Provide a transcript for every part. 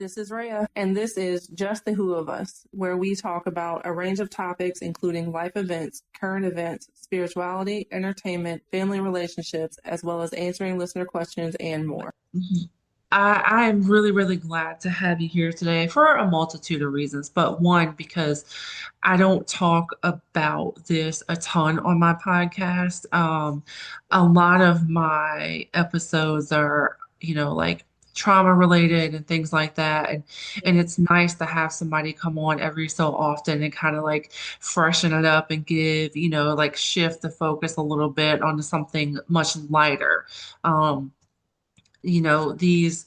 This is Reah, and this is Just the Who of Us, where we talk about a range of topics including life events, current events, spirituality, entertainment, family relationships, as well as answering listener questions and more. Mhm. I'm really, really glad to have you here today for a multitude of reasons. But one, because I don't talk about this a ton on my podcast. A lot of my episodes are, like trauma related and things like that. And it's nice to have somebody come on every so often and kind of like freshen it up and give, like shift the focus a little bit onto something much lighter. Um, these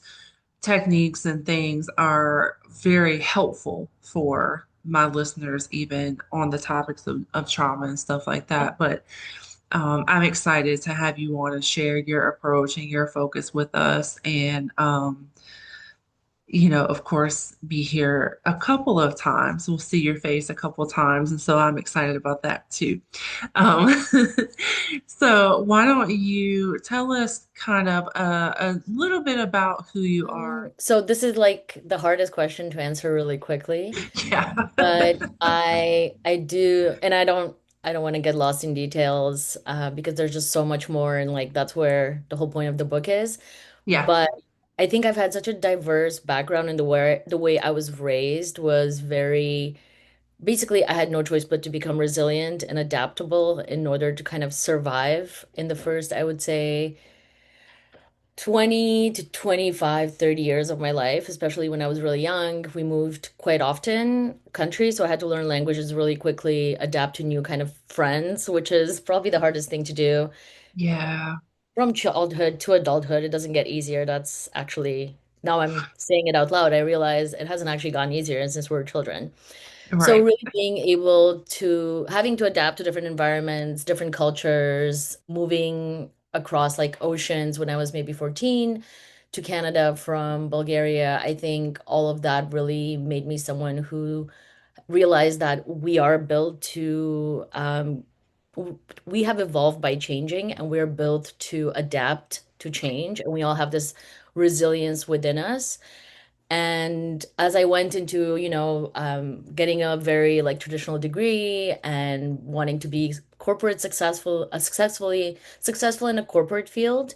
techniques and things are very helpful for my listeners, even on the topics of trauma and stuff like that. But I'm excited to have you on and share your approach and your focus with us. And of course, be here a couple of times. We'll see your face a couple of times. And so I'm excited about that too. Um, so, why don't you tell us kind of a little bit about who you are? So this is like the hardest question to answer really quickly, Yeah. but I do, and I don't want to get lost in details because there's just so much more, and like that's where the whole point of the book is. Yeah. But I think I've had such a diverse background in the way I was raised was very basically I had no choice but to become resilient and adaptable in order to kind of survive in the first, I would say 20 to 25, 30 years of my life, especially when I was really young. We moved quite often country, so I had to learn languages really quickly, adapt to new kind of friends, which is probably the hardest thing to do. Yeah. From childhood to adulthood, it doesn't get easier. That's actually, now I'm saying it out loud, I realize it hasn't actually gotten easier since we were children. So Right. really being able to having to adapt to different environments, different cultures, moving across like oceans when I was maybe 14 to Canada from Bulgaria, I think all of that really made me someone who realized that we are built to we have evolved by changing and we're built to adapt to change, and we all have this resilience within us. And as I went into, getting a very like traditional degree and wanting to be corporate successful, successful in a corporate field,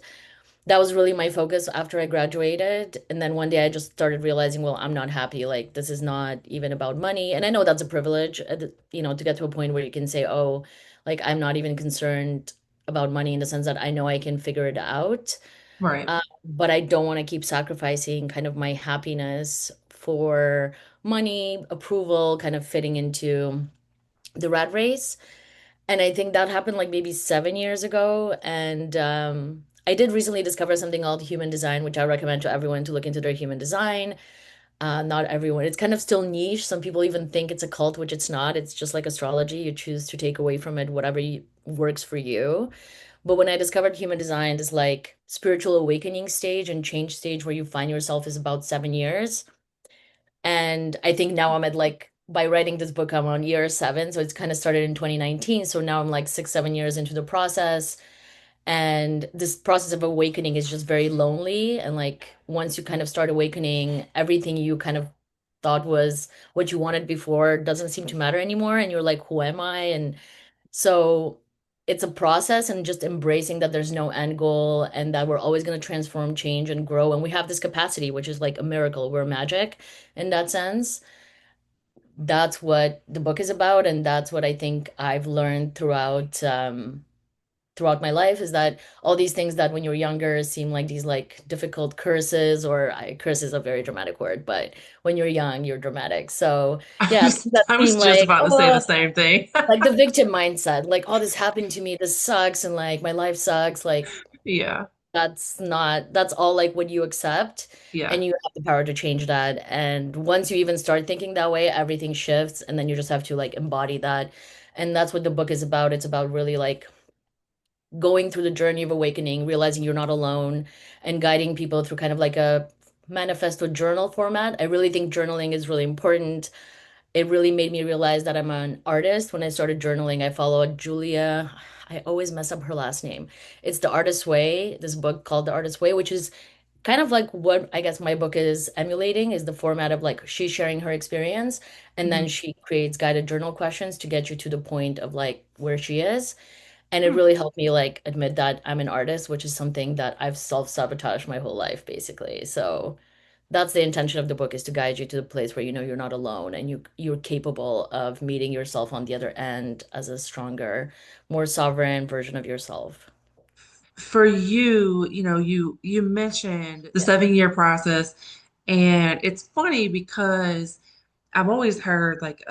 that was really my focus after I graduated. And then one day I just started realizing, well, I'm not happy. Like this is not even about money. And I know that's a privilege, to get to a point where you can say, oh, like I'm not even concerned about money in the sense that I know I can figure it out. Right. But I don't want to keep sacrificing kind of my happiness for money, approval, kind of fitting into the rat race. And I think that happened like maybe 7 years ago. And I did recently discover something called human design, which I recommend to everyone to look into their human design. Not everyone. It's kind of still niche. Some people even think it's a cult, which it's not. It's just like astrology. You choose to take away from it whatever works for you. But when I discovered human design, this like spiritual awakening stage and change stage where you find yourself is about 7 years. And I think now I'm at like, by writing this book, I'm on year seven. So it's kind of started in 2019. So now I'm like 6, 7 years into the process. And this process of awakening is just very lonely. And like, once you kind of start awakening, everything you kind of thought was what you wanted before doesn't seem to matter anymore. And you're like, who am I? And so it's a process, and just embracing that there's no end goal and that we're always going to transform, change, and grow. And we have this capacity, which is like a miracle. We're magic in that sense. That's what the book is about. And that's what I think I've learned throughout my life, is that all these things that when you're younger seem like these like difficult curses, or curse is a very dramatic word, but when you're young, you're dramatic. So yeah, things that I seem was just like, about to say the oh, same thing. like the victim mindset, like, oh, this happened to me, this sucks, and like my life sucks. Like Yeah. that's all like what you accept, Yeah. and you have the power to change that. And once you even start thinking that way, everything shifts, and then you just have to like embody that. And that's what the book is about. It's about really like going through the journey of awakening, realizing you're not alone, and guiding people through kind of like a manifesto journal format. I really think journaling is really important. It really made me realize that I'm an artist. When I started journaling, I followed Julia. I always mess up her last name. It's The Artist's Way, this book called The Artist's Way, which is kind of like what I guess my book is emulating is the format of like she's sharing her experience and then Mhm. she creates guided journal questions to get you to the point of like where she is. And it Hmm. really helped me like admit that I'm an artist, which is something that I've self-sabotaged my whole life, basically. So that's the intention of the book is to guide you to the place where you know you're not alone and you're capable of meeting yourself on the other end as a stronger, more sovereign version of yourself. For you, you mentioned the 7 year process, and it's funny because I've always heard like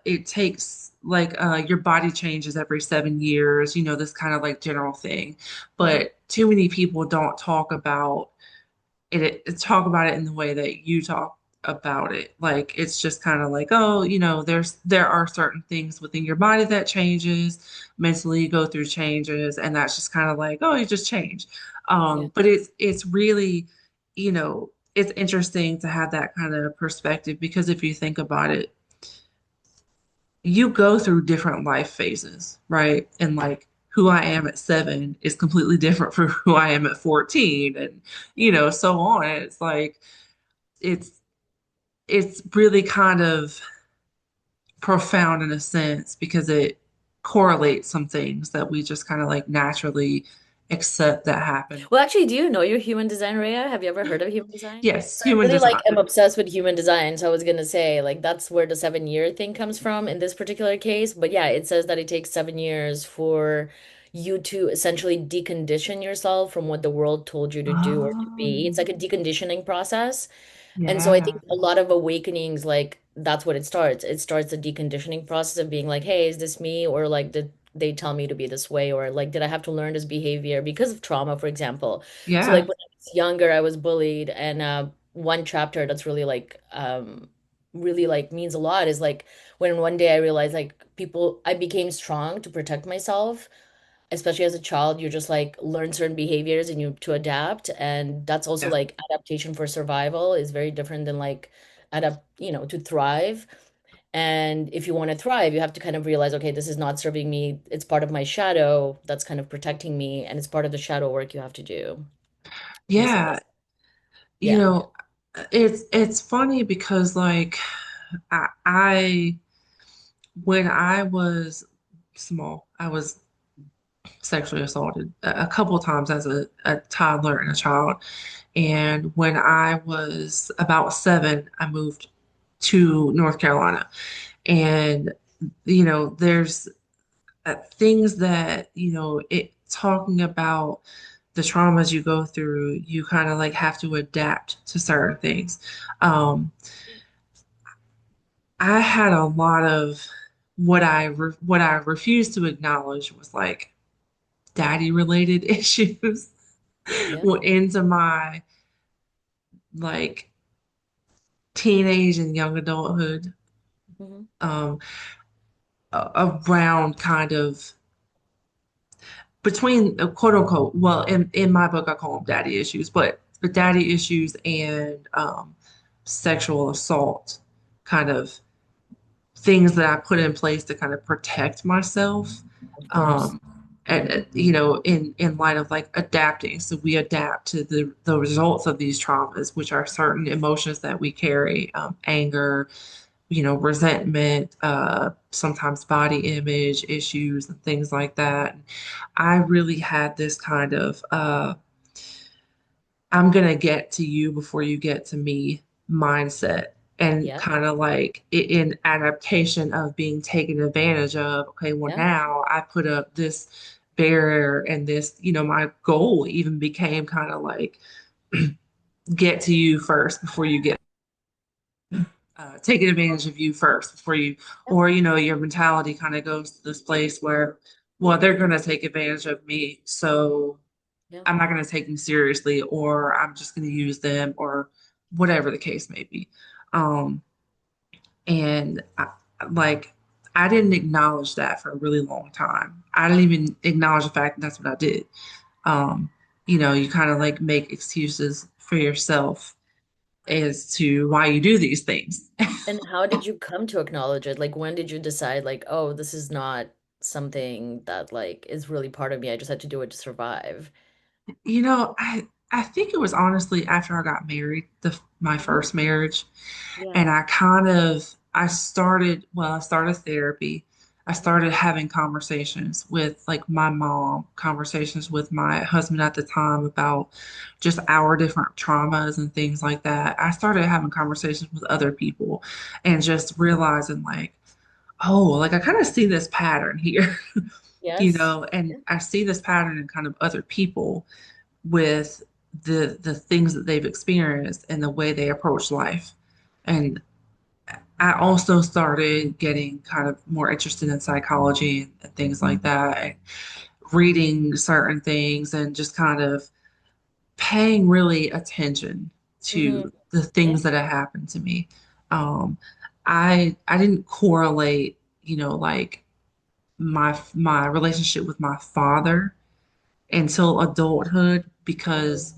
it takes like your body changes every 7 years, this kind of like general thing. Hmm. But too many people don't talk about it in the way that you talk about it. Like it's just kind of like, oh, there are certain things within your body that changes. Mentally, you go through changes, and that's just kind of like, oh, you just change. Yeah. But it's really, it's interesting to have that kind of perspective because if you think about it, you go through different life phases, right? And like who I am at 7 is completely different from who I am at 14 and Yeah. so on. And it's like it's it's really kind of profound in a sense because it correlates some things that we just kind of like naturally accept that happen. Well, actually, do you know your human design, Reah? Have you ever heard of human design? Yes, So I human really design. like am obsessed with human design. So I was gonna say like that's where the 7 year thing comes from in this particular case. But yeah, it says that it takes 7 years for you to essentially decondition yourself from what the world told you to do or to be. It's Oh, like a deconditioning process. And so I think yeah. a lot of awakenings, like that's what it starts. It starts the deconditioning process of being like, hey, is this me? Or like, did they tell me to be this way? Or like, did I have to learn this behavior because of trauma, for example? So like Yeah. when I was younger, I was bullied. And one chapter that's really like means a lot is like when one day I realized like I became strong to protect myself, especially as a child, you just like learn certain behaviors and you to adapt. And that's also Yeah. like adaptation for survival is very different than like to thrive. And if you want to thrive, you have to kind of realize, okay, this is not serving me. It's part of my shadow that's kind of protecting me, and it's part of the shadow work you have to do. And so Yeah. that's, You yeah, know, it's funny because like I when I was small, I was sexually assaulted a couple of times as a toddler and a child. And when I was about 7, I moved to North Carolina. And, there's things that, talking about the traumas you go through, you kind of like have to adapt to certain things. Um, I had a lot of what I refused to acknowledge was like daddy related issues yeah, went into my like teenage and young adulthood hmm, um around kind of between quote unquote, well, in my book I call them daddy issues, but the daddy issues and sexual assault kind of things that I put in place to kind of protect myself. of course. Um, and in light of like adapting, so we adapt to the results of these traumas, which are certain emotions that we carry, anger, resentment, sometimes body image issues and things like that. I really had this kind of I'm gonna get to you before you get to me mindset. And Yeah, kind of like in adaptation of being taken advantage of, okay, well, yeah, now I put up this barrier and this, my goal even became kind of like get to you first before you get taking advantage of you first before you, yeah, or, your mentality kind of goes to this place where, well, they're going to take advantage of me. So yeah. I'm not going to take them seriously, or I'm just going to use them, or whatever the case may be. Um, and like, I didn't acknowledge that for a really long time. I didn't even acknowledge the fact that that's what I did. Um, you kind of like make excuses for yourself as to why you do these things. And how did you come to acknowledge it? Like, when did you decide, like, oh, this is not something that like is really part of me. I just had to do it to survive. You know, I I think it was honestly after I got married, my Mhm. first marriage, Yeah. and I started therapy. I Mhm. started having conversations with like my mom, conversations with my husband at the time about just our different traumas and things like that. I started having conversations with other people and just realizing like, oh, like I kind of see this pattern here, Yes. and Yeah. I see this pattern in kind of other people with the things that they've experienced and the way they approach life. And I also started getting kind of more interested in psychology and things like that, and reading certain things and just kind of paying really attention Hmm. to the Yeah. things that have happened to me. Um, I didn't correlate, like my relationship with my father until adulthood because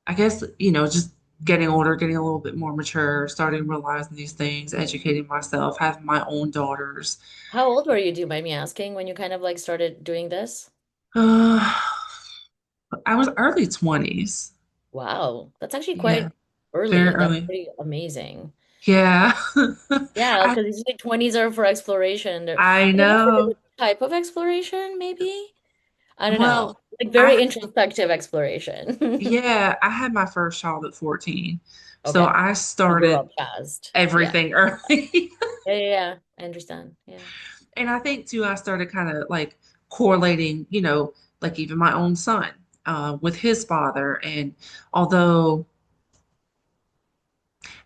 I guess, just getting older, getting a little bit more mature, starting realizing these things, educating myself, having my own daughters. How old were you, do you mind me asking, when you kind of like started doing this? Uh, I was early 20s. Wow, that's actually Yeah, quite very early. That's early. pretty amazing. Yeah. Yeah, I because usually 20s are for exploration. I But I guess like know. a type of exploration, maybe? I don't know. Well, Like very I introspective exploration. yeah, I had my first child at 14. So Okay. I You grew started up fast. Yeah. everything early. Yeah, yeah, yeah. I understand. Yeah. And I think too, I started kind of like correlating, like even my own son with his father. And although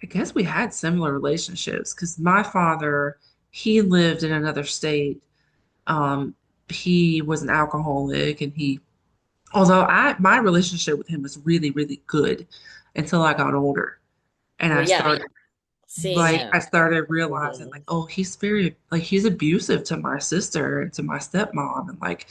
I guess we had similar relationships because my father, he lived in another state. Um, he was an alcoholic and although my relationship with him was really, really good until I got older. And Well, yeah, I mean, seeing I him. started For who he realizing like, is. oh, he's abusive to my sister and to my stepmom. And like,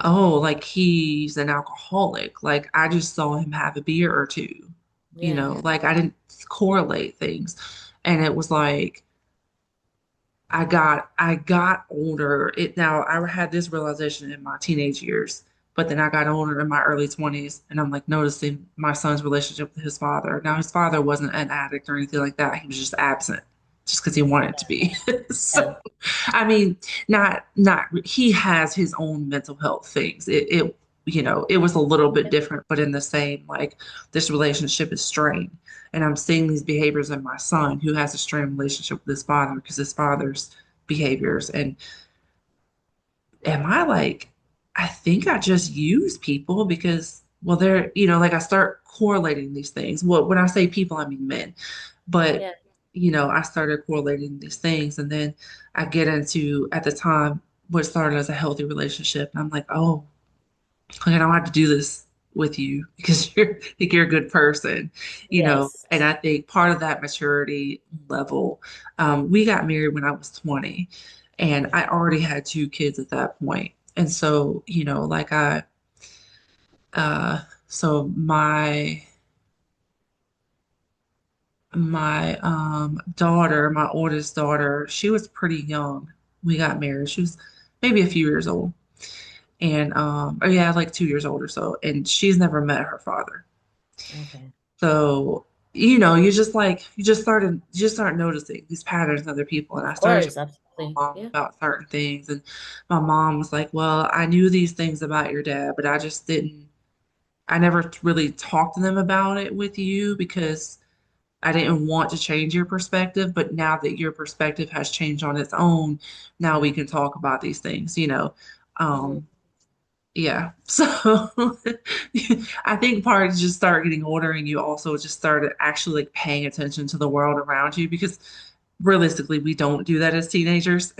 oh, like he's an alcoholic. Like I just saw him have a beer or two, Yeah. like I didn't correlate things. And it was like I got older. Now I had this realization in my teenage years, but then I got older in my early 20s and I'm like noticing my son's relationship with his father. Now his father wasn't an addict or anything like that. He was just absent just because he wanted to be. Yeah. So I mean, not he has his own mental health things. It was a little bit different, but in the same like this relationship is strained. And I'm seeing these behaviors in my son who has a strained relationship with his father because his father's behaviors. And am I like, I think I just use people because, well, they're, like I start correlating these things. Well, when I say people, I mean men. But, Yeah. I started correlating these things. And then I get into, at the time, what started as a healthy relationship. And I'm like, oh, like I don't have to do this with you because you're a good person, Yes. and I think part of that maturity level, we got married when I was 20 and I already had two kids at that point. And so, like so my daughter, my oldest daughter, she was pretty young. We got married. She was maybe a few years old. And oh yeah, like 2 years old or so. And she's never met her father. Okay. So, you just start noticing these patterns in other people. And I Of started course, talking to absolutely. my mom Yeah. about certain things. And my mom was like, well, I knew these things about your dad, but I never really talked to them about it with you because I didn't want to change your perspective. But now that your perspective has changed on its own, now we can talk about these things. Mhm. Um, yeah. So I think part is just start getting older and you also just started actually like paying attention to the world around you because realistically we don't do that as teenagers.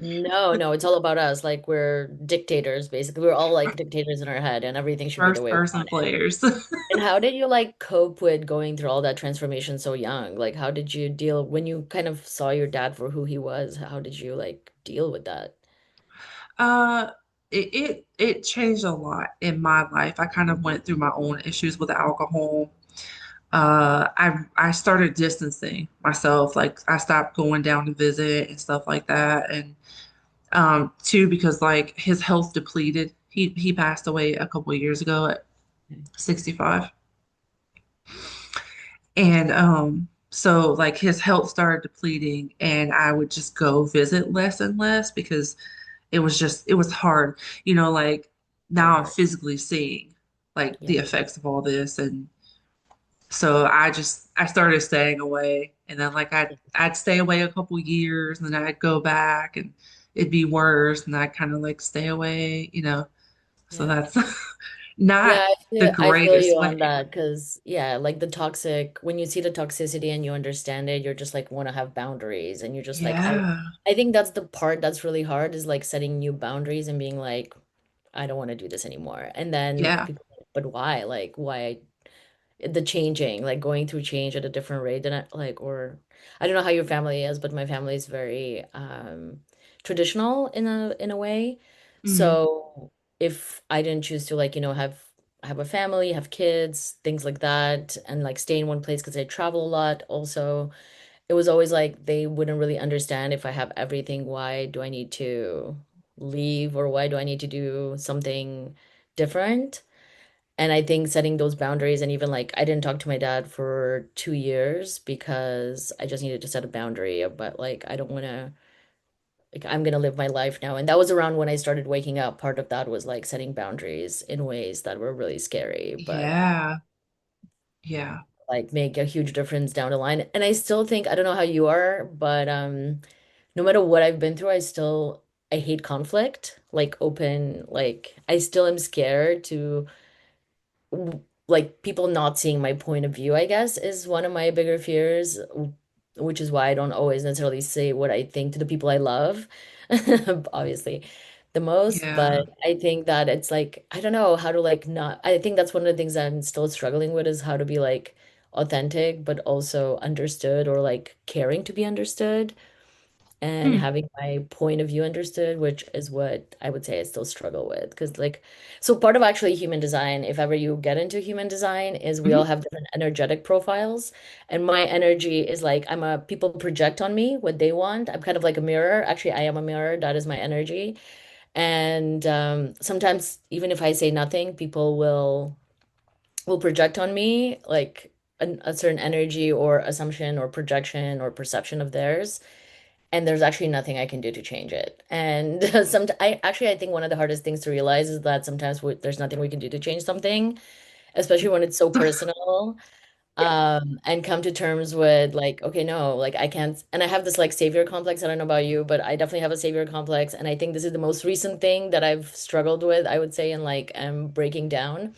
No, no, it's all about us. Like we're dictators, basically. We're all like dictators in our head, and everything should be the First way we person want it. players. And how did you like cope with going through all that transformation so young? Like, how did you deal when you kind of saw your dad for who he was? How did you like deal with that? Uh it changed a lot in my life. I kind of went through my own issues with alcohol. I started distancing myself. Like I stopped going down to visit and stuff like that. And two, because like his health depleted. He passed away a couple of years ago 65. And so like his health started depleting and I would just go visit less and less because it was hard. Like Very now I'm hard. physically seeing like Yeah. the effects of all this. And so I started staying away, and then like I'd stay away a couple years and then I'd go back and it'd be worse and I'd kind of like stay away. So Yeah. that's not Yeah, the I feel you greatest on way. that because yeah, like the toxic when you see the toxicity and you understand it, you're just like want to have boundaries and you're just like Yeah. I think that's the part that's really hard is like setting new boundaries and being like I don't want to do this anymore. And then Yeah. people, but why? Like why the changing, like going through change at a different rate than I like or I don't know how your family is, but my family is very traditional in a way. Mm. So if I didn't choose to like, have a family, have kids, things like that, and like stay in one place because I travel a lot also, it was always like they wouldn't really understand if I have everything, why do I need to leave or why do I need to do something different? And I think setting those boundaries and even like I didn't talk to my dad for 2 years because I just needed to set a boundary but like I don't want to like I'm gonna live my life now. And that was around when I started waking up. Part of that was like setting boundaries in ways that were really scary, but Yeah. Yeah. like make a huge difference down the line. And I still think I don't know how you are, but no matter what I've been through, I hate conflict, like open, like I still am scared to like people not seeing my point of view, I guess, is one of my bigger fears, which is why I don't always necessarily say what I think to the people I love, obviously, the most. But Yeah. I think that it's like, I don't know how to like not, I think that's one of the things I'm still struggling with is how to be like authentic, but also understood or like caring to be understood and Mm. having my point of view understood, which is what I would say I still struggle with. Because, like, so part of actually human design, if ever you get into human design, is we all Hmm. have different energetic profiles. And my energy is like, people project on me what they want. I'm kind of like a mirror. Actually, I am a mirror. That is my energy. And sometimes, even if I say nothing, people will project on me like a certain energy or assumption or projection or perception of theirs and there's actually nothing I can do to change it. And I think one of the hardest things to realize is that sometimes there's nothing we can do to change something, especially when it's so personal. And come to terms with like, okay, no, like I can't. And I have this like savior complex. I don't know about you, but I definitely have a savior complex. And I think this is the most recent thing that I've struggled with, I would say, and like I'm breaking down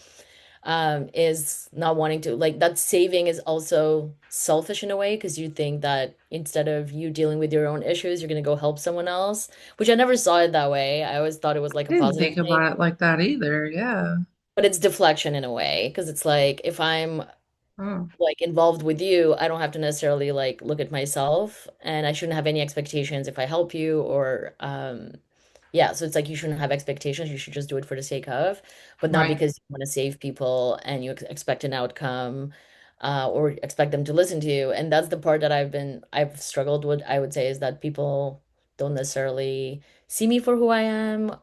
is not wanting to like that saving is also selfish in a way because you think that instead of you dealing with your own issues, you're going to go help someone else, which I never saw it that way. I always thought it was like I a didn't positive think thing, about it like that either. Yeah. but it's deflection in a way because it's like if I'm Oh, like involved with you, I don't have to necessarily like look at myself and I shouldn't have any expectations if I help you or yeah, so it's like you shouldn't have expectations. You should just do it for the sake of, but not right. because you want to save people and you expect an outcome or expect them to listen to you. And that's the part that I've struggled with, I would say, is that people don't necessarily see me for who I am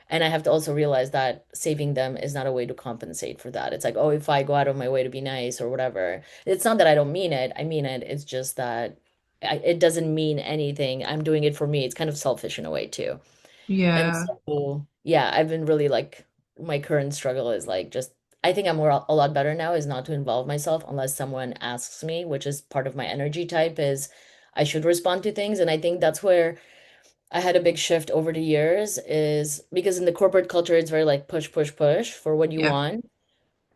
and I have to also realize that saving them is not a way to compensate for that. It's like, oh, if I go out of my way to be nice or whatever. It's not that I don't mean it. I mean it. It's just that it doesn't mean anything. I'm doing it for me. It's kind of selfish in a way too. And Yeah. so, yeah, I've been really like my current struggle is like just I think a lot better now is not to involve myself unless someone asks me, which is part of my energy type is I should respond to things. And I think that's where I had a big shift over the years is because in the corporate culture, it's very like push, push, push for what you Yeah. want.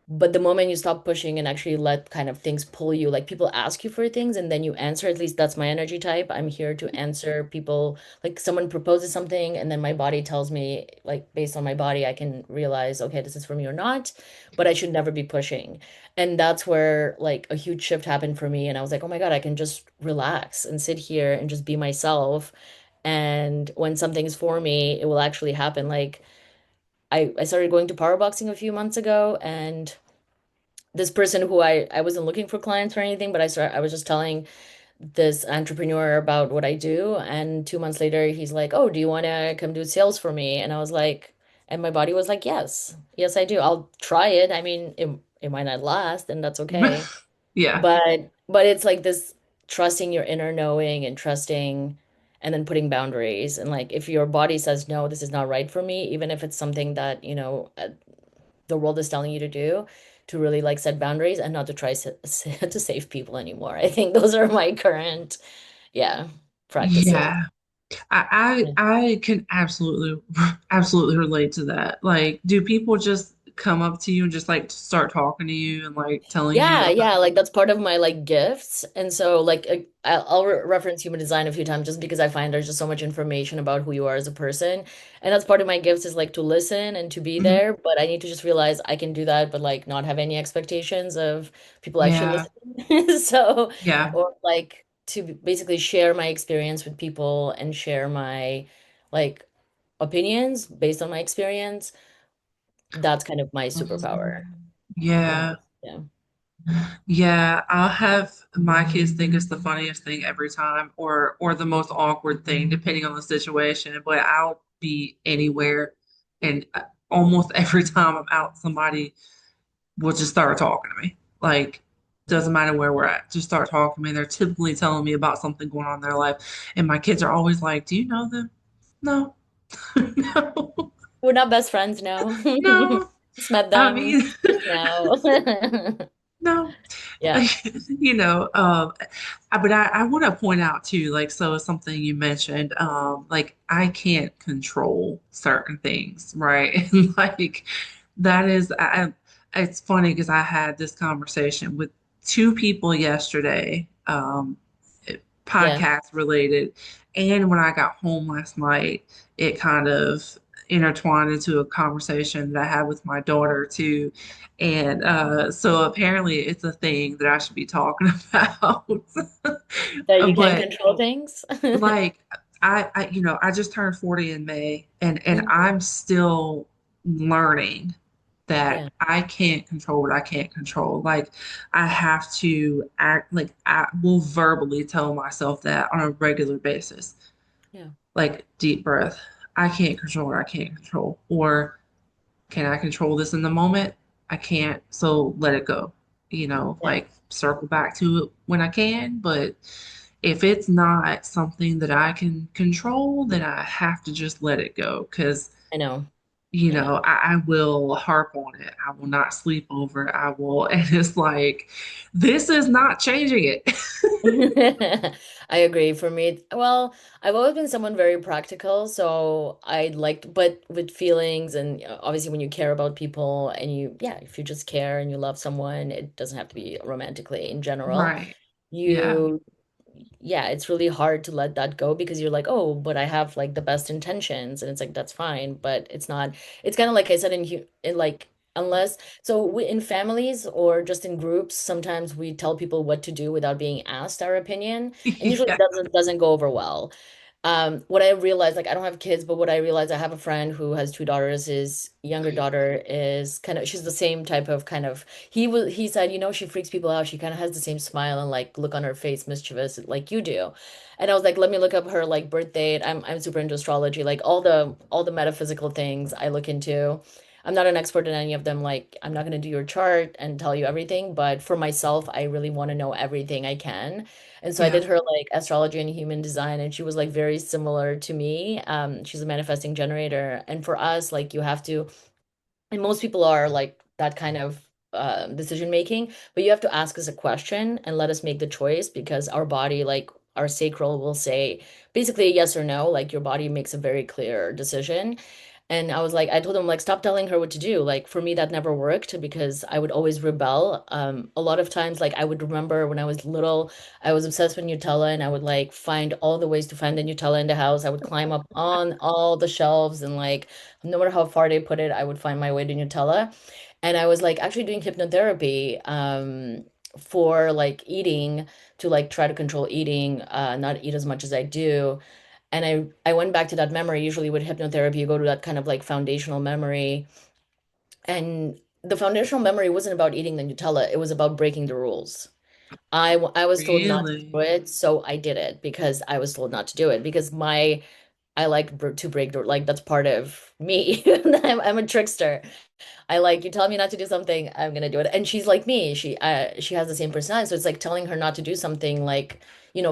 But the moment you stop pushing and actually let kind of things pull you, like people ask you for things and then you answer, at least that's my energy type. I'm here to answer people. Like someone proposes something and then my body tells me, like based on my body, I can realize, okay, this is for me or not, but I should never be pushing. And that's where like a huge shift happened for me. And I was like, oh my God, I can just relax and sit here and just be myself. And when something's for me, it will actually happen. Like I started going to power boxing a few months ago and this person who I wasn't looking for clients or anything, but I was just telling this entrepreneur about what I do, and 2 months later he's like, "Oh, do you want to come do sales for me?" And I was like, And my body was like, yes, yes, I do. I'll try it. I mean, it might not last, and that's okay. Yeah. But it's like this trusting your inner knowing and trusting and then putting boundaries. And like if your body says, no, this is not right for me, even if it's something that, the world is telling you to do, to really like set boundaries and not to try to save people anymore. I think those are my current, yeah, practices. Yeah. I can absolutely relate to that. Like, do people just come up to you and just like start talking to you and like telling you Yeah, about? yeah, like that's part of my like gifts. And so like I'll reference human design a few times just because I find there's just so much information about who you are as a person. And that's part of my gifts is like to listen and to be Mhm. there, but I need to just realize I can do that but like not have any expectations of people actually Yeah, listening. So yeah, or like to basically share my experience with people and share my like opinions based on my experience. That's kind of my superpower. Yeah. yeah. Yeah. Yeah, I'll have my kids think it's the funniest thing every time or the most awkward thing depending on the situation, but I'll be anywhere and almost every time I'm out, somebody will just start talking to me. Like, doesn't matter where we're at, just start talking to me. They're typically telling me about something going on in their life. And my kids are always like, "Do you know them?" No. No. We're not best friends now. No. Just met I them mean, just now. no. Yeah, You know, but I want to point out too, like, so something you mentioned, like I can't control certain things, right? And like that is, it's funny because I had this conversation with two people yesterday, yeah, podcast related, and when I got home last night, it kind of intertwined into a conversation that I had with my daughter too. And so apparently it's a thing that I should be talking about. that you can't But control things. like I just turned 40 in May and Mhm. I'm still learning that Yeah, I can't control what I can't control. Like I have to act like I will verbally tell myself that on a regular basis. yeah, Like deep breath. I can't control what I can't control. Or can I control this in the moment? I can't, so let it go. yeah. Like circle back to it when I can. But if it's not something that I can control, then I have to just let it go. Because, I know. I know. I will harp on it. I will not sleep over it. I will, and it's like, this is not changing it. I agree. For me, well, I've always been someone very practical, so I liked, but with feelings and obviously when you care about people and yeah, if you just care and you love someone, it doesn't have to be romantically in general. Right. Yeah. You yeah, it's really hard to let that go because you're like, oh, but I have like the best intentions, and it's like that's fine, but it's not. It's kind of like I said in like unless so in families or just in groups, sometimes we tell people what to do without being asked our opinion, and usually it Yeah. doesn't go over well. What I realized, like I don't have kids, but what I realized, I have a friend who has two daughters. His younger daughter is kind of, she's the same type of kind of, he said, she freaks people out. She kind of has the same smile and like look on her face, mischievous, like you do. And I was like, let me look up her like birth date. I'm super into astrology, like all the metaphysical things I look into. I'm not an expert in any of them. Like, I'm not going to do your chart and tell you everything, but for myself, I really want to know everything I can. And so I Yeah. did her like astrology and human design, and she was like very similar to me. She's a manifesting generator. And for us, like you have to, and most people are like that kind of decision making, but you have to ask us a question and let us make the choice because our body, like our sacral, will say basically a yes or no. Like your body makes a very clear decision. And I was like, I told him, like, stop telling her what to do. Like, for me, that never worked because I would always rebel. A lot of times, like, I would remember when I was little, I was obsessed with Nutella and I would, like, find all the ways to find the Nutella in the house. I would climb up on all the shelves and, like, no matter how far they put it, I would find my way to Nutella. And I was, like, actually doing hypnotherapy for, like, eating to, like, try to control eating, not eat as much as I do. And I went back to that memory. Usually with hypnotherapy, you go to that kind of like foundational memory. And the foundational memory wasn't about eating the Nutella. It was about breaking the rules. I was told not to do Really? it, so I did it because I was told not to do it because my I like to break door. Like that's part of me. I'm a trickster. I like you tell me not to do something, I'm gonna do it. And she's like me. She has the same personality. So it's like telling her not to do something like,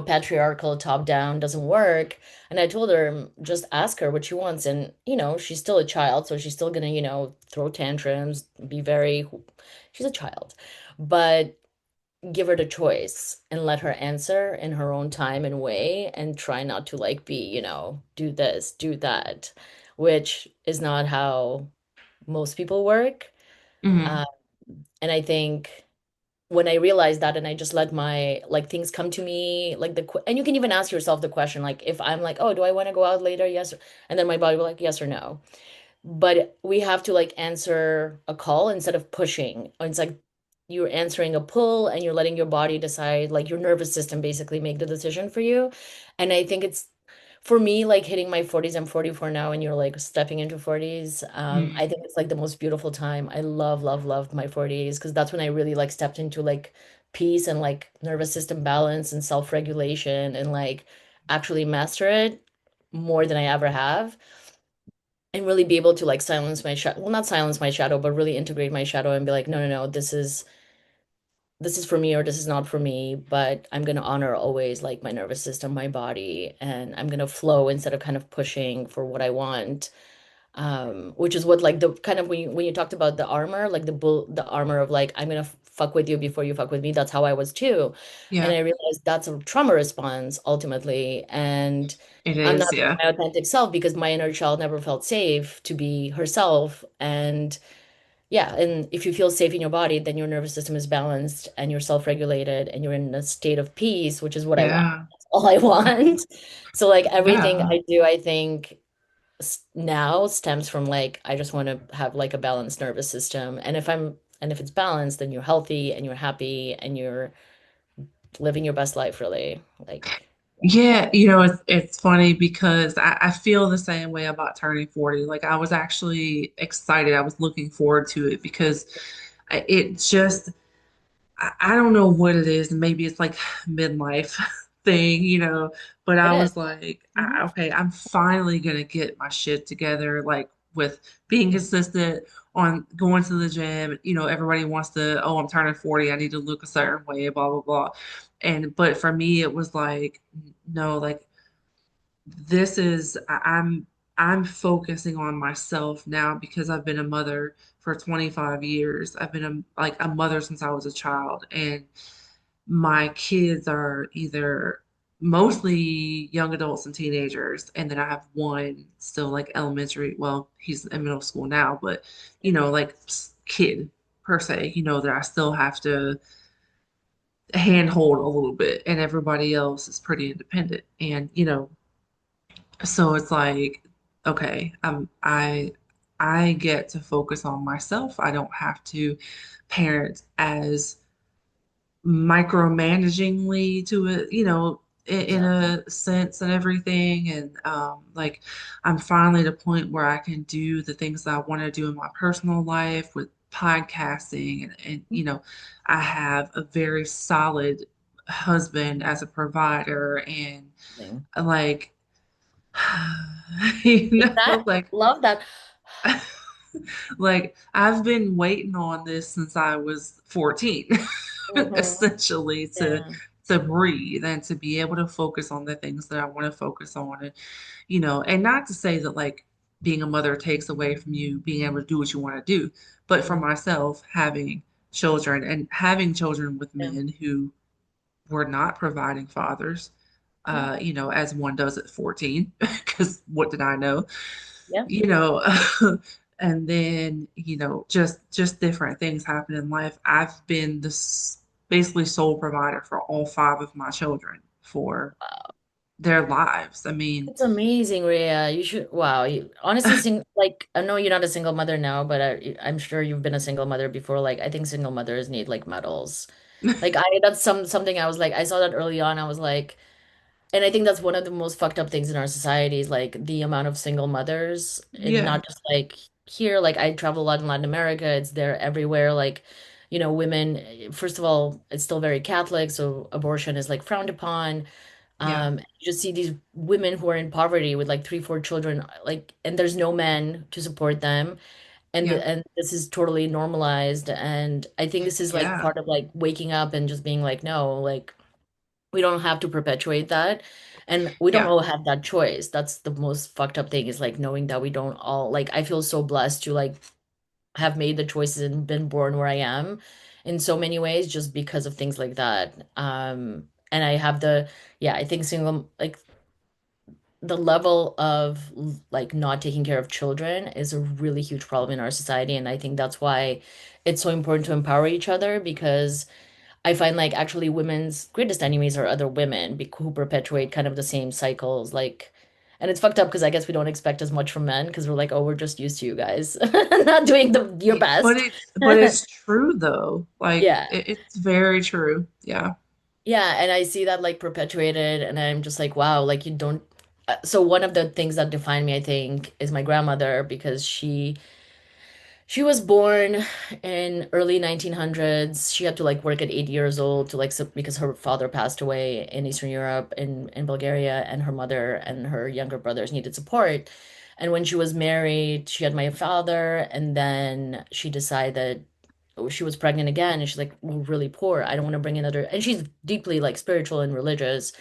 patriarchal top down doesn't work. And I told her just ask her what she wants. And she's still a child, so she's still gonna, throw tantrums, be very she's a child. But give her the choice and let her answer in her own time and way and try not to like be, do this, do that, which is not how most people work. Hmm. Uh, and I think when I realized that and I just let my like things come to me, like and you can even ask yourself the question, like if I'm like, oh, do I want to go out later? Yes. And then my body will like, yes or no. But we have to like answer a call instead of pushing. It's like you're answering a pull and you're letting your body decide, like your nervous system basically make the decision for you. And I think it's for me, like hitting my 40s, I'm 44 now, and you're like stepping into 40s. I think it's like the most beautiful time. I love, love, love my 40s because that's when I really like stepped into like peace and like nervous system balance and self-regulation and like actually master it more than I ever have and really be able to like silence my shadow, well, not silence my shadow, but really integrate my shadow and be like, no, no, no, this is for me or this is not for me, but I'm going to honor always like my nervous system, my body, and I'm going to flow instead of kind of pushing for what I want. Which is what like the kind of when you talked about the armor, like the armor of like I'm gonna fuck with you before you fuck with me. That's how I was too, and Yeah, I realized that's a trauma response ultimately, and it I'm is. not being Yeah. my authentic self because my inner child never felt safe to be herself, and yeah, and if you feel safe in your body, then your nervous system is balanced and you're self-regulated and you're in a state of peace, which is what I want. Yeah. That's all I want. So like everything Yeah. I do, I think now stems from like I just want to have like a balanced nervous system. And if it's balanced, then you're healthy and you're happy and you're living your best life really. Like Yeah, it's funny because I feel the same way about turning 40. Like I was actually excited. I was looking forward to it because it just I don't know what it is. Maybe it's like midlife thing, but it I is. was like, Mhm. okay, I'm finally gonna get my shit together, like with being consistent on going to the gym. Everybody wants to, oh, I'm turning 40, I need to look a certain way, blah, blah, blah. But for me, it was like, no, like I'm focusing on myself now because I've been a mother for 25 years. I've been like a mother since I was a child, and my kids are either mostly young adults and teenagers, and then I have one still like elementary. Well, he's in middle school now, but like kid per se, that I still have to handhold a little bit, and everybody else is pretty independent. And so it's like, okay, I get to focus on myself. I don't have to parent as micromanagingly to it, in Exactly. a sense and everything. And like I'm finally at a point where I can do the things that I want to do in my personal life with podcasting and I have a very solid husband as a provider and Amazing. like That like love that. like I've been waiting on this since I was 14, Hmm. essentially Yeah. to breathe and to be able to focus on the things that I want to focus on and not to say that like being a mother takes away from you being able to do what you want to do, but for Mhm. myself having children and having children with Yeah. men who were not providing fathers, Yeah. as one does at 14, because what did I know? Yeah. you know and then just different things happen in life. I've been this basically sole provider for all five of my children for their lives. I mean, It's amazing, Reah. You should, wow. Honestly, like, I know you're not a single mother now, but I'm sure you've been a single mother before. Like, I think single mothers need like medals. Like, that's something I was like, I saw that early on. I was like, and I think that's one of the most fucked up things in our society is like the amount of single mothers and yeah, not just like here. Like, I travel a lot in Latin America. It's there everywhere. Like, women, first of all, it's still very Catholic, so abortion is like frowned upon. Yeah. You just see these women who are in poverty with like three, four children, like, and there's no men to support them. Yeah. And this is totally normalized. And I think this is like Yeah. part of like waking up and just being like, no, like we don't have to perpetuate that. And we don't Yeah. all have that choice. That's the most fucked up thing is like knowing that we don't all like I feel so blessed to like have made the choices and been born where I am in so many ways just because of things like that. And I have the yeah, I think single like the level of like not taking care of children is a really huge problem in our society, and I think that's why it's so important to empower each other because I find like actually women's greatest enemies are other women who perpetuate kind of the same cycles like and it's fucked up because I guess we don't expect as much from men because we're like, oh, we're just used to you guys not doing your Yeah, but best. it's true though. Like Yeah. it's very true. Yeah. Yeah, and I see that like perpetuated, and I'm just like, wow, like you don't. So one of the things that define me, I think, is my grandmother because she was born in early 1900s. She had to like work at 8 years old to like because her father passed away in Eastern Europe in Bulgaria, and her mother and her younger brothers needed support. And when she was married, she had my father, and then she decided she was pregnant again, and she's like, we're really poor. I don't want to bring another. And she's deeply like spiritual and religious,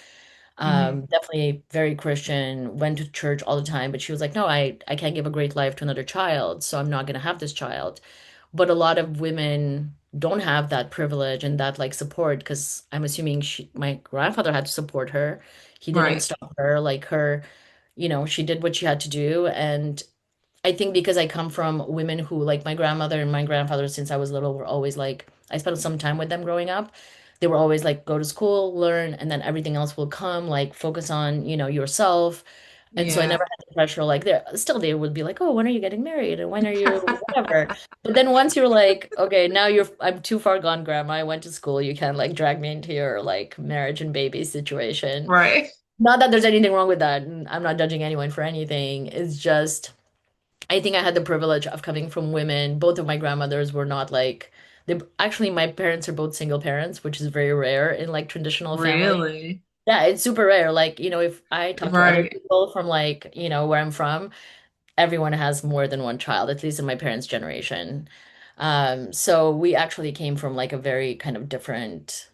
Hmm. definitely very Christian, went to church all the time, but she was like, no, I can't give a great life to another child, so I'm not gonna have this child. But a lot of women don't have that privilege and that like support because I'm assuming my grandfather had to support her. He didn't Right. stop her, like her, she did what she had to do. And I think because I come from women who, like my grandmother and my grandfather, since I was little, were always like, I spent some time with them growing up. They were always like, go to school, learn, and then everything else will come. Like, focus on, yourself. And so I Yeah. never had the pressure. Like, they would be like, oh, when are you getting married? And when are you, whatever. But then once you're like, okay, now I'm too far gone, grandma. I went to school. You can't like drag me into your like marriage and baby situation. Right. Not that there's anything wrong with that. And I'm not judging anyone for anything. It's just, I think I had the privilege of coming from women. Both of my grandmothers were not like actually my parents are both single parents, which is very rare in like traditional family. Really? Yeah, it's super rare. Like, if I talk to other Right. people from like, where I'm from, everyone has more than one child, at least in my parents' generation. So we actually came from like a very kind of different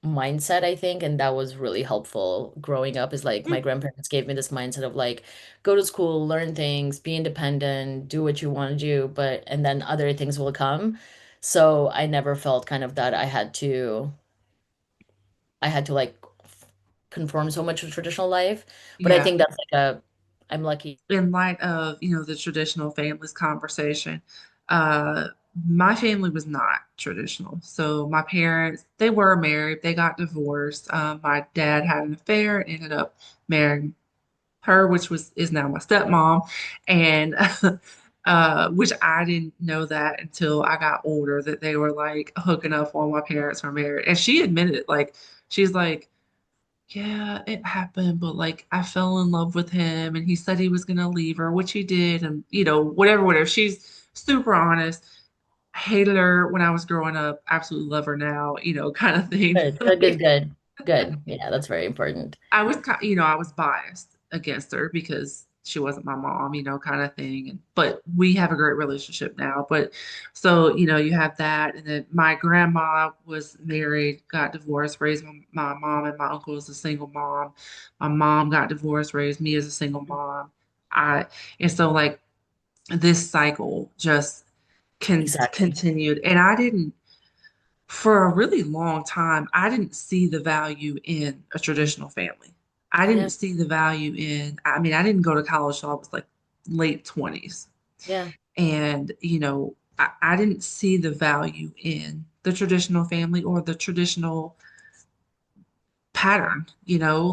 mindset, I think, and that was really helpful growing up is like my grandparents gave me this mindset of like go to school, learn things, be independent, do what you want to do, but and then other things will come. So I never felt kind of that I had to like conform so much to traditional life. But I Yeah. think that's like I'm lucky. In light of, the traditional families conversation, uh, my family was not traditional. So my parents, they were married, they got divorced. My dad had an affair and ended up marrying her, which is now my stepmom, and which I didn't know that until I got older that they were like hooking up while my parents were married. And she admitted it, like she's like, yeah, it happened, but like I fell in love with him and he said he was gonna leave her, which he did, and whatever, whatever. She's super honest. I hated her when I was growing up, absolutely love her now, kind of thing. Good, good, good, good, good. Yeah, that's very important. I was I was biased against her because she wasn't my mom, kind of thing. But we have a great relationship now. But so, you have that. And then my grandma was married, got divorced, raised my mom, and my uncle was a single mom. My mom got divorced, raised me as a single mom. I and so like this cycle just Exactly. continued. And I didn't for a really long time, I didn't see the value in a traditional family. I didn't Yeah, see the value in, I mean, I didn't go to college till I was like late 20s. yeah, And, I didn't see the value in the traditional family or the traditional pattern,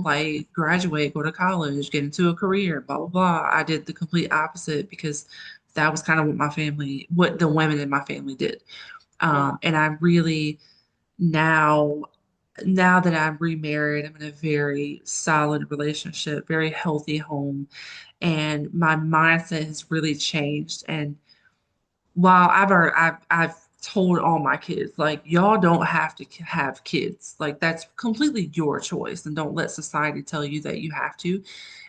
like graduate, go to college, get into a career, blah, blah, blah. I did the complete opposite because that was kind of what the women in my family did. yeah. And I really, now now that I'm remarried, I'm in a very solid relationship, very healthy home, and my mindset has really changed. And while I've told all my kids, like, y'all don't have to have kids. Like, that's completely your choice. And don't let society tell you that you have to.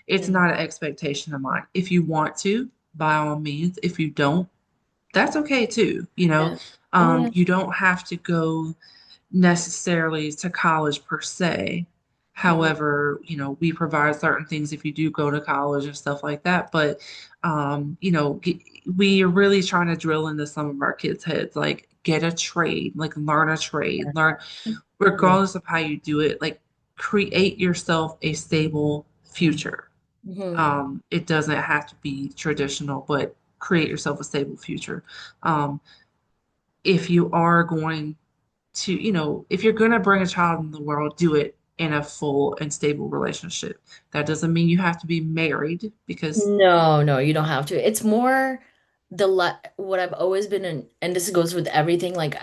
It's Mm. not an expectation of mine. If you want to, by all means. If you don't, that's okay too. Yeah. Oh yeah. You don't have to go necessarily to college per se. Hmm. However, we provide certain things if you do go to college and stuff like that. But, we are really trying to drill into some of our kids' heads, like get a trade, like learn a trade, learn, Yeah. regardless of how you do it, like create yourself a stable future. Hmm. It doesn't have to be traditional, but create yourself a stable future. Um, if you are going if you're going to bring a child in the world, do it in a full and stable relationship. That doesn't mean you have to be married because No, no, you don't have to. It's more what I've always been in, and this goes with everything. Like,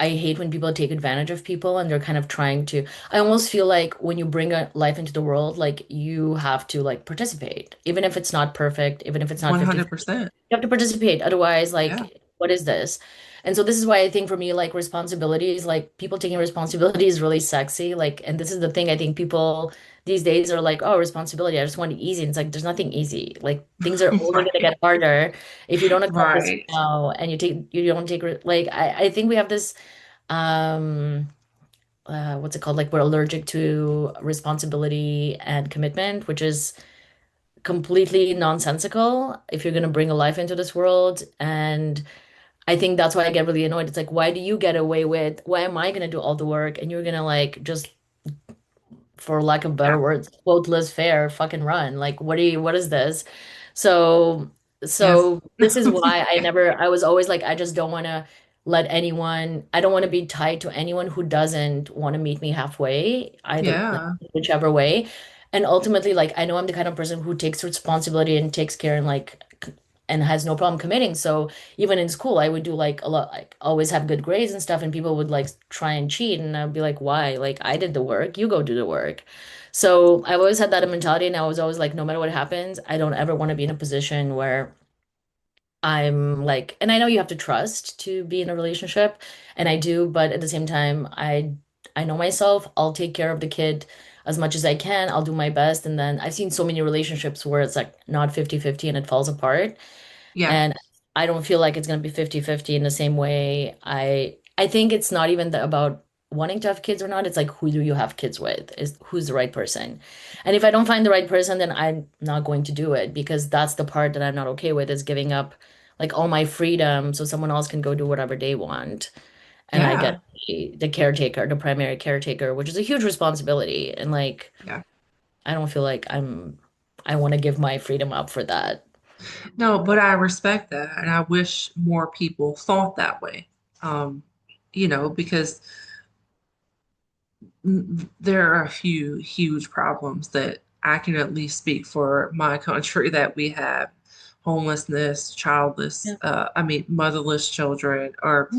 I hate when people take advantage of people and they're kind of trying to. I almost feel like when you bring a life into the world, like you have to like participate, even if it's not perfect, even if it's not 50/50. 100%. You have to participate. Otherwise, Yeah. like, what is this? And so this is why I think for me, like responsibilities, like people taking responsibility is really sexy. Like, and this is the thing I think people these days are like, oh, responsibility. I just want it easy. And it's like, there's nothing easy. Like things are only going to Right. get harder if you don't accomplish Right. now and you don't take, like, I think we have this, um, what's it called? Like we're allergic to responsibility and commitment, which is completely nonsensical if you're going to bring a life into this world. And I think that's why I get really annoyed. It's like, why do you get away with, why am I going to do all the work and you're going to like just for lack of better Yeah. words, quote Liz Fair, fucking run. Like, what is this? So, Yes. so this is why I was always like, I just don't want to I don't want to be tied to anyone who doesn't want to meet me halfway, either like, Yeah. whichever way. And ultimately, like, I know I'm the kind of person who takes responsibility and takes care and like, and has no problem committing. So, even in school, I would do like a lot, like always have good grades and stuff, and people would like try and cheat, and I'd be like, why? Like, I did the work, you go do the work. So, I've always had that mentality, and I was always like, no matter what happens, I don't ever want to be in a position where I'm like, and I know you have to trust to be in a relationship, and I do, but at the same time, I know myself, I'll take care of the kid as much as I can, I'll do my best, and then I've seen so many relationships where it's like not 50/50 and it falls apart. Yeah. And I don't feel like it's going to be 50/50 in the same way. I think it's not even about wanting to have kids or not. It's like who do you have kids with? Is who's the right person? And if I don't find the right person, then I'm not going to do it because that's the part that I'm not okay with is giving up like all my freedom so someone else can go do whatever they want. And I get Yeah. the caretaker, the primary caretaker, which is a huge responsibility. And like Yeah. I don't feel like I want to give my freedom up for that. No, but I respect that, and I wish more people thought that way. Um, because there are a few huge problems that I can at least speak for my country that we have: homelessness, childless, Yeah. motherless children, or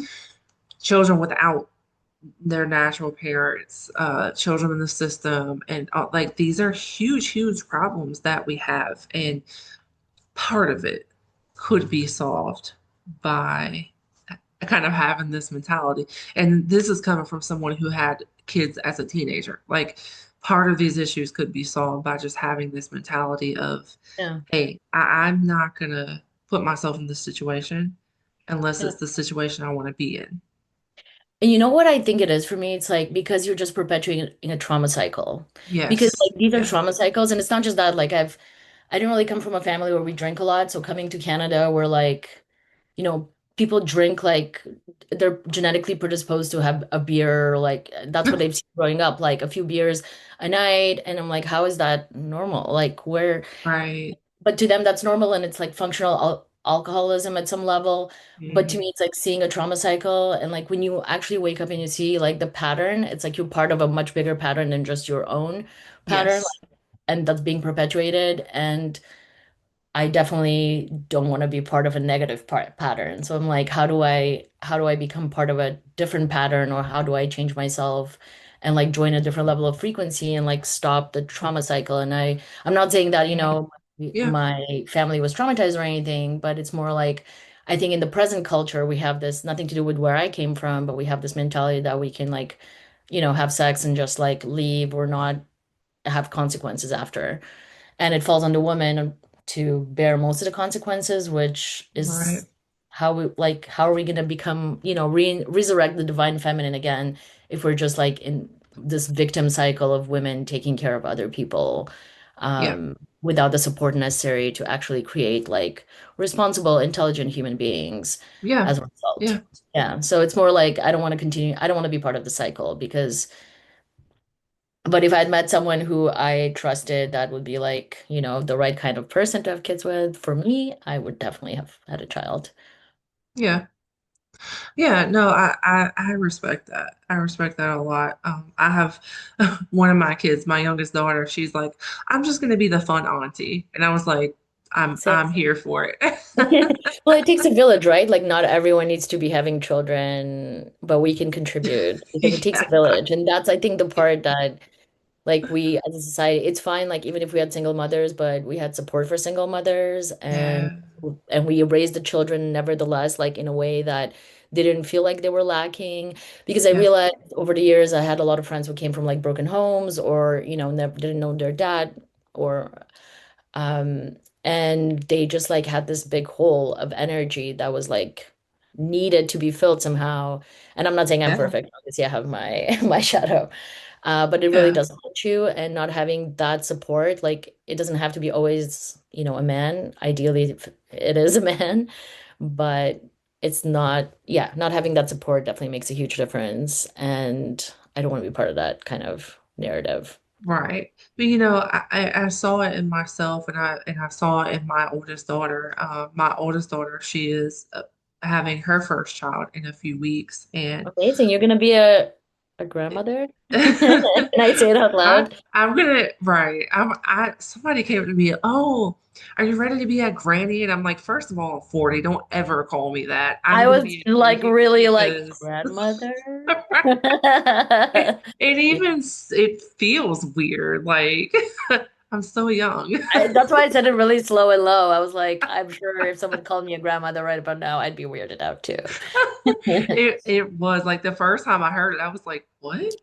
children without their natural parents, children in the system, and like these are huge, huge problems that we have, and part of it could be solved by kind of having this mentality. And this is coming from someone who had kids as a teenager. Like part of these issues could be solved by just having this mentality of, Yeah. hey, I'm not gonna put myself in this situation unless Yeah. it's the situation I want to be in. And you know what I think it is for me? It's like because you're just perpetuating a trauma cycle. Because like Yes. these are Yeah. trauma cycles, and it's not just that. Like I didn't really come from a family where we drink a lot. So coming to Canada, we're like, people drink like they're genetically predisposed to have a beer. Like that's what they've seen growing up, like a few beers a night. And I'm like, how is that normal? Like where Right. but to them that's normal and it's like functional alcoholism at some level. But to Mhm. me it's like seeing a trauma cycle and like when you actually wake up and you see like the pattern, it's like you're part of a much bigger pattern than just your own pattern, Yes. like, and that's being perpetuated. And I definitely don't want to be part of a negative pattern. So I'm like, how do I become part of a different pattern or how do I change myself and like join a different level of frequency and like stop the trauma cycle? And I'm not saying that, Yeah. Yeah. my family was traumatized or anything, but it's more like I think in the present culture, we have this nothing to do with where I came from, but we have this mentality that we can like, have sex and just like leave or not have consequences after. And it falls on the woman to bear most of the consequences, which Right. is how are we gonna become, resurrect the divine feminine again if we're just like in this victim cycle of women taking care of other people, Yeah. without the support necessary to actually create like responsible, intelligent human beings Yeah. as a result. Yeah. Yeah. So it's more like I don't want to continue, I don't want to be part of the cycle because but if I'd met someone who I trusted, that would be like, the right kind of person to have kids with, for me, I would definitely have had a child. Yeah. Yeah, no, I respect that. I respect that a lot. I have one of my kids, my youngest daughter, she's like, I'm just gonna be the fun auntie. And I was like, Same. I'm here for it. Well, it takes a village, right? Like not everyone needs to be having children, but we can contribute because it takes a Yeah. village. And that's, I think, the part that like we as a society, it's fine, like even if we had single mothers, but we had support for single mothers Yeah. and we raised the children nevertheless, like in a way that they didn't feel like they were lacking. Because I Yeah. realized over the years I had a lot of friends who came from like broken homes or, never didn't know their dad or um, and they just like had this big hole of energy that was like needed to be filled somehow. And I'm not saying I'm Yeah. perfect. Obviously, I have my my shadow. But it really Yeah. does hurt you, and not having that support, like it doesn't have to be always, a man. Ideally, it is a man, but it's not, yeah, not having that support definitely makes a huge difference. And I don't want to be part of that kind of narrative. Right. But I saw it in myself and I saw it in my oldest daughter. My oldest daughter, she is having her first child in a few weeks and Amazing. You're gonna be a grandmother? Can I say it out loud? I'm gonna right. I somebody came to me, oh, are you ready to be a granny? And I'm like, first of all, I'm 40. Don't ever call me that. I'm I gonna was be a like granny really like because grandmother. it even it feels weird. Like I'm so young. That's why I said it really slow and low. I was like, I'm sure if someone called me a grandmother right about now, I'd be weirded out too. It was like the first time I heard it, I was like, what?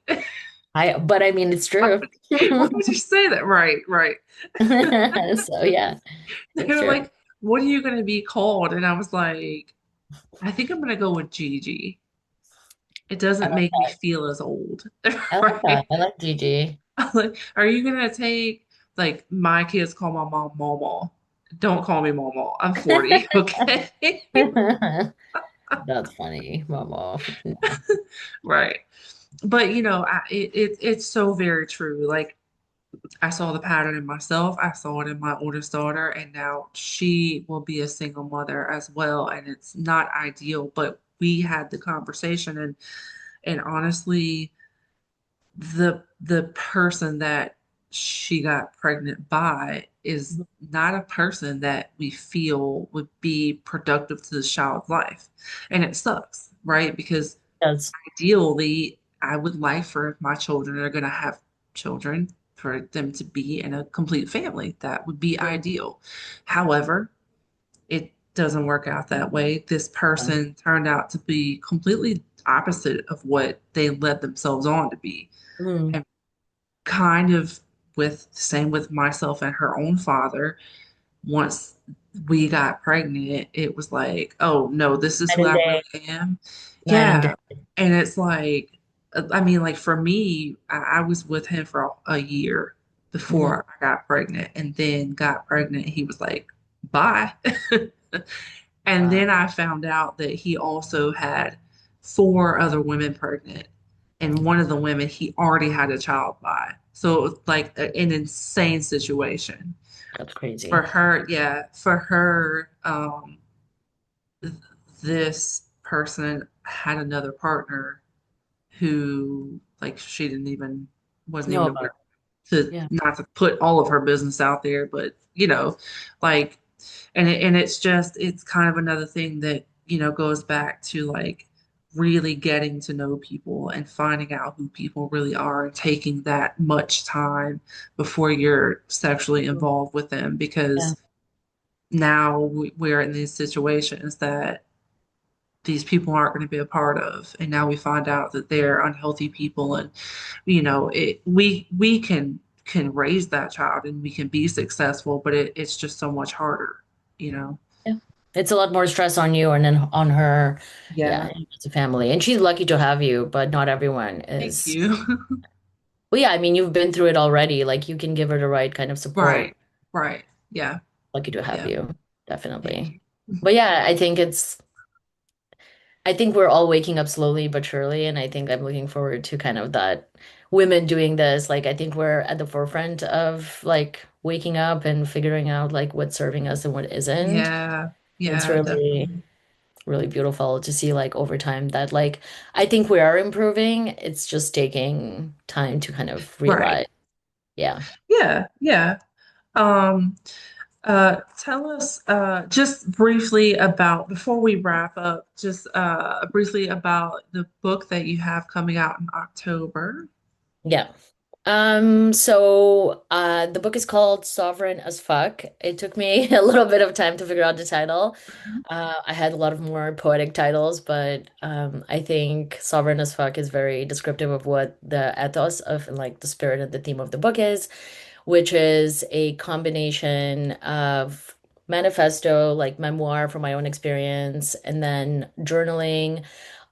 But I mean, it's Why true. why would you say that? Right, right. So yeah, They it's were true. like, what are you gonna be called? And I was like, I think I'm gonna go with Gigi. It I doesn't like make me that. feel as old, I like that. right? I like Gigi. I'm like, are you gonna take like my kids call my mom Mama? Don't call me Mama. I'm 40, okay? That's funny, Momo. Right. But it's so very true. Like I saw the pattern in myself, I saw it in my oldest daughter, and now she will be a single mother as well. And it's not ideal, but we had the conversation and honestly, the person that she got pregnant by is not a person that we feel would be productive to the child's life. And it sucks, right? Because Yes. ideally, I would like for if my children are going to have children, for them to be in a complete family. That would be ideal. However, it doesn't work out that way. This person turned out to be completely opposite of what they led themselves on to be. Mm. And kind of with same with myself and her own father, once we got pregnant, it was like, oh no, this is Night who and I day. really am. Night and day. Yeah. And it's like, I mean, like for me, I was with him for a year Mhm. before I got pregnant and then got pregnant. He was like, bye. And Wow. then I found out that he also had four other women pregnant. And one of the women he already had a child by. So it was like an insane situation That's for crazy. her. Yeah, for her, this person had another partner who, like, she didn't even, wasn't No, even about aware to, yeah. not to put all of her business out there, but, like, and it's just, it's kind of another thing that, goes back to like really getting to know people and finding out who people really are and taking that much time before you're sexually involved with them Yeah. because now we're in these situations that these people aren't going to be a part of, and now we find out that they're unhealthy people, and we can raise that child and we can be successful, but it's just so much harder, you know. Yeah. It's a lot more stress on you and then on her. Yeah, Yeah. it's a family. And she's lucky to have you, but not everyone Thank is. you. Well, yeah, I mean, you've been through it already. Like you can give her the right kind of support. Right. Right. Yeah. Lucky to have Yeah. you, Thank definitely. you. But yeah, I think we're all waking up slowly but surely, and I think I'm looking forward to kind of that women doing this. Like I think we're at the forefront of like waking up and figuring out like what's serving us and what isn't. Yeah. And it's Yeah, really, definitely. really beautiful to see like over time that like I think we are improving. It's just taking time to kind of Right. realize. Yeah. Yeah. Yeah. Um, tell us just briefly about, before we wrap up, just briefly about the book that you have coming out in October. Yeah. The book is called Sovereign as Fuck. It took me a little bit of time to figure out the title. I had a lot of more poetic titles, but I think Sovereign as Fuck is very descriptive of what the ethos of like the spirit and the theme of the book is, which is a combination of manifesto, like memoir from my own experience, and then journaling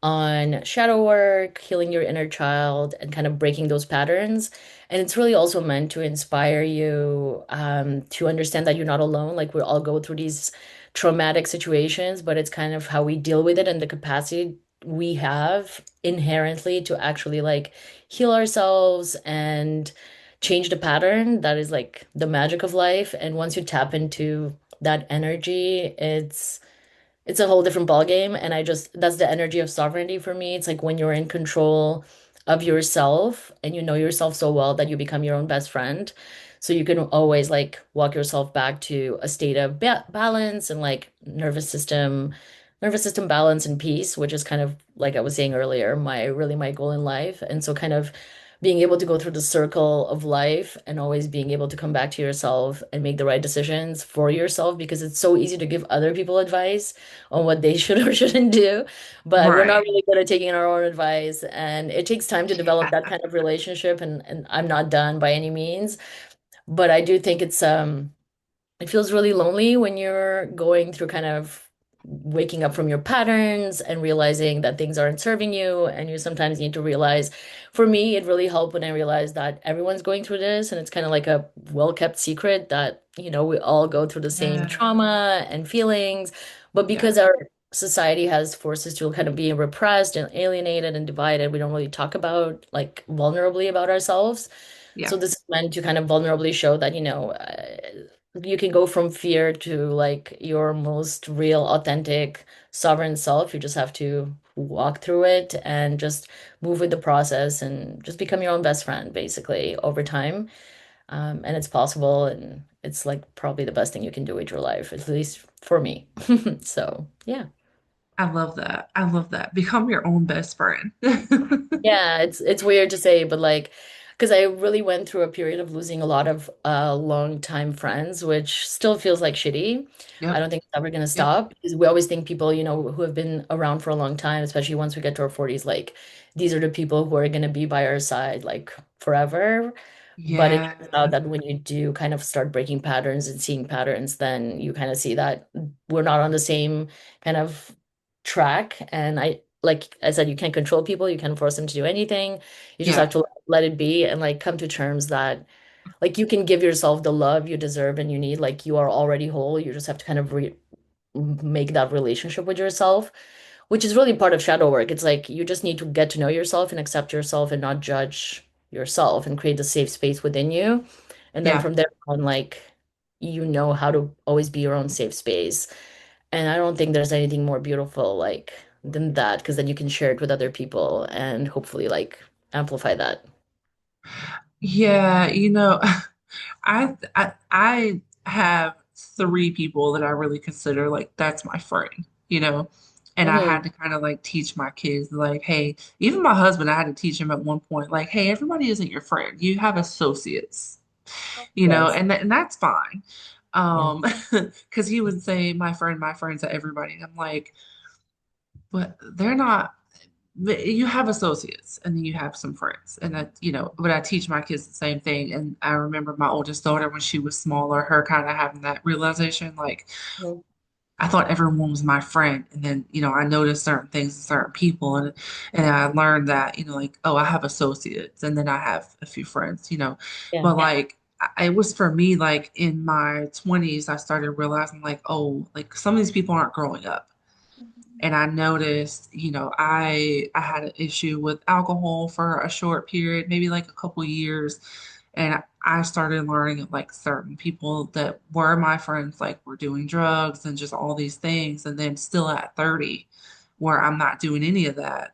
on shadow work, healing your inner child, and kind of breaking those patterns. And it's really also meant to inspire you to understand that you're not alone. Like we all go through these traumatic situations, but it's kind of how we deal with it and the capacity we have inherently to actually like heal ourselves and change the pattern. That is like the magic of life. And once you tap into that energy, it's a whole different ball game. And I just that's the energy of sovereignty for me. It's like when you're in control of yourself and you know yourself so well that you become your own best friend. So you can always like walk yourself back to a state of balance and like nervous system balance and peace, which is kind of like I was saying earlier, my goal in life. And so kind of being able to go through the circle of life and always being able to come back to yourself and make the right decisions for yourself, because it's so easy to give other people advice on what they should or shouldn't do, but we're not Right. really good at taking our own advice, and it takes time to develop that kind of relationship, and I'm not done by any means, but I do think it feels really lonely when you're going through kind of waking up from your patterns and realizing that things aren't serving you. And you sometimes need to realize, for me, it really helped when I realized that everyone's going through this. And it's kind of like a well-kept secret that, we all go through the same Yeah. trauma and feelings. But Yeah. because our society has forced us to kind of be repressed and alienated and divided, we don't really talk about like vulnerably about ourselves. Yeah. So this is meant to kind of vulnerably show that, you can go from fear to like your most real, authentic, sovereign self. You just have to walk through it and just move with the process and just become your own best friend, basically, over time. And it's possible, and it's like probably the best thing you can do with your life, at least for me. So, yeah. I love that. I love that. Become your own best friend. Yeah, it's weird to say, but like, because I really went through a period of losing a lot of long-time friends, which still feels like shitty. I Yep. don't think it's ever gonna Yep. stop because we always think people, who have been around for a long time, especially once we get to our 40s, like these are the people who are gonna be by our side like forever. But it Yeah. turns out that when you do kind of start breaking patterns and seeing patterns, then you kind of see that we're not on the same kind of track. And like I said, you can't control people, you can't force them to do anything. You just have Yeah. to let it be and like come to terms that like you can give yourself the love you deserve and you need. Like you are already whole. You just have to kind of make that relationship with yourself, which is really part of shadow work. It's like you just need to get to know yourself and accept yourself and not judge yourself and create the safe space within you. And then Yeah. from there on, like you know how to always be your own safe space. And I don't think there's anything more beautiful like than that, because then you can share it with other people and hopefully like amplify that. Yeah. I have three people that I really consider like that's my friend, and I Hmm. had to kind of like teach my kids like, hey, even my husband, I had to teach him at one point, like, hey, everybody isn't your friend. You have associates, Yes. and that's fine. Yeah. Because he would say my friend to everybody. I'm like, but they're not. You have associates and then you have some friends. And that, but I teach my kids the same thing. And I remember my oldest daughter when she was smaller, her kind of having that realization, like, Mhm. I thought everyone was my friend. And then, I noticed certain things in certain people and I learned that, like, oh, I have associates and then I have a few friends. Yeah. But like it was for me, like in my 20s, I started realizing like, oh, like some of these people aren't growing up. And I noticed, I had an issue with alcohol for a short period, maybe like a couple years. And I started learning like certain people that were my friends, like were doing drugs and just all these things. And then still at 30, where I'm not doing any of that,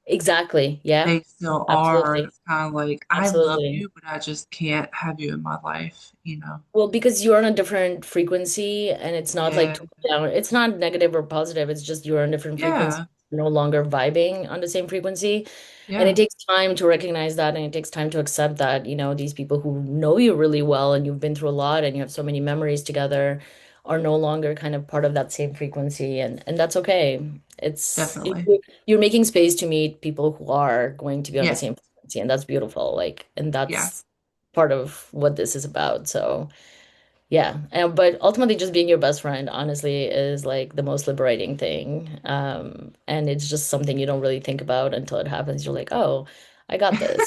Exactly. Yeah. they still are. And Absolutely. it's kind of like, I love Absolutely. you, but I just can't have you in my life. Well, because you're on a different frequency and it's not like Yeah. toned down. It's not negative or positive. It's just you're on a different frequency, Yeah. no longer vibing on the same frequency. And it Yeah. takes time to recognize that and it takes time to accept that, these people who know you really well and you've been through a lot and you have so many memories together are no longer kind of part of that same frequency and that's okay. Definitely. You're making space to meet people who are going to be on the Yeah. same frequency and that's beautiful. Like, and Yeah. that's part of what this is about. So yeah, but ultimately, just being your best friend, honestly, is like the most liberating thing. And it's just something you don't really think about until it happens. You're like, oh, I got this.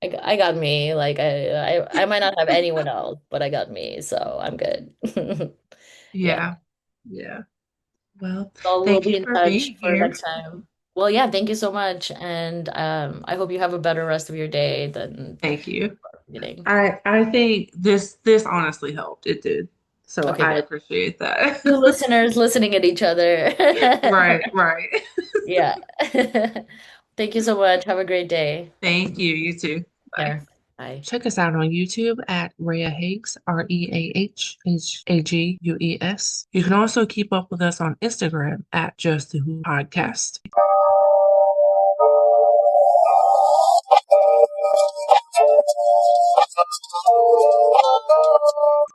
I got me. Like I might not have anyone else, but I got me, so I'm good. Yeah. Yeah. Yeah. Well, Well, we'll thank be you in for touch being for here. next time. Well, yeah, thank you so much, and I hope you have a better rest of your day than Thank you. the beginning. I think this honestly helped. It did. So Okay, I good. appreciate that. Two listeners listening at each other. Right, right. Yeah. Thank you so much. Have a great day. Thank you. You too. Bye. Care. Bye. Check us out on YouTube at Reah Higgs, ReahHagues. You can also keep up with us on Instagram at Just the Who Podcast.